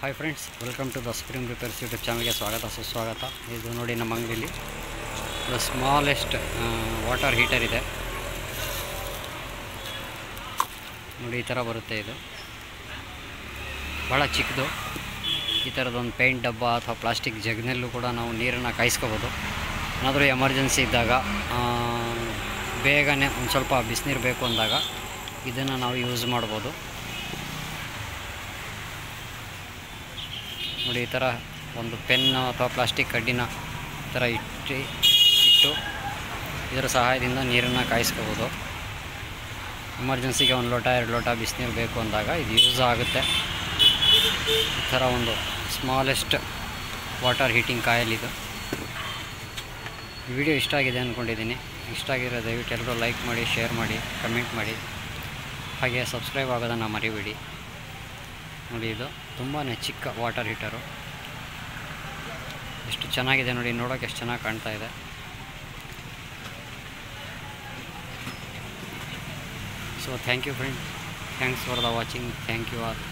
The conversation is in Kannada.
Hi friends, welcome to the Supreme Repairs YouTube ಚಾನಲ್ಗೆ ಸ್ವಾಗತ ಸುಸ್ವಾಗತ. ಇದು ನೋಡಿ ನಮ್ಮ ಅಂಗಡಿಯಲ್ಲಿ ದ ಸ್ಮಾಲೆಸ್ಟ್ ವಾಟರ್ ಹೀಟರ್ ಇದೆ ನೋಡಿ. ಈ ಥರ ಬರುತ್ತೆ. ಇದು ಭಾಳ ಚಿಕ್ಕದು. ಈ ಥರದೊಂದು ಪೇಂಟ್ ಡಬ್ಬ ಅಥವಾ ಪ್ಲಾಸ್ಟಿಕ್ ಜಗ್ನಲ್ಲೂ ಕೂಡ ನಾವು ನೀರನ್ನು ಕಾಯಿಸ್ಕೋಬೋದು. ಏನಾದರೂ ಎಮರ್ಜೆನ್ಸಿ ಇದ್ದಾಗ, ಬೇಗನೆ ಒಂದು ಸ್ವಲ್ಪ ಬಿಸಿನೀರು ಬೇಕು ಅಂದಾಗ ಇದನ್ನು ನಾವು ಯೂಸ್ ಮಾಡ್ಬೋದು. ನೋಡಿ, ಈ ಥರ ಒಂದು ಪೆನ್ನು ಅಥವಾ ಪ್ಲಾಸ್ಟಿಕ್ ಕಡ್ಡಿನ ಈ ಥರ ಇಟ್ಟು ಇದರ ಸಹಾಯದಿಂದ ನೀರನ್ನು ಕಾಯಿಸ್ಕೋಬೋದು. ಎಮರ್ಜೆನ್ಸಿಗೆ 1 ಲೋಟ 2 ಲೋಟ ಬಿಸಿನೀರು ಬೇಕು ಅಂದಾಗ ಇದು ಯೂಸ್ ಆಗುತ್ತೆ. ಈ ಥರ ಒಂದು ಸ್ಮಾಲೆಸ್ಟ್ ವಾಟರ್ ಹೀಟಿಂಗ್ ಕಾಯಿಲ್ ಇದು. ವಿಡಿಯೋ ಇಷ್ಟ ಆಗಿದೆ ಅಂದ್ಕೊಂಡಿದ್ದೀನಿ. ಇಷ್ಟ ಆಗಿರೋ ದಯವಿಟ್ಟು ಎಲ್ಲರೂ ಲೈಕ್ ಮಾಡಿ, ಶೇರ್ ಮಾಡಿ, ಕಮೆಂಟ್ ಮಾಡಿ, ಹಾಗೆ ಸಬ್ಸ್ಕ್ರೈಬ್ ಆಗೋದನ್ನು ಮರಿಬೇಡಿ. ನೋಡಿ, ಇದು ತುಂಬಾ ಚಿಕ್ಕ ವಾಟರ್ ಹೀಟರು. ಎಷ್ಟು ಚೆನ್ನಾಗಿದೆ ನೋಡಿ, ನೋಡೋಕೆ ಎಷ್ಟು ಚೆನ್ನಾಗಿ ಕಾಣ್ತಾ ಇದೆ. So thank you friend, thanks for the watching, thank you all.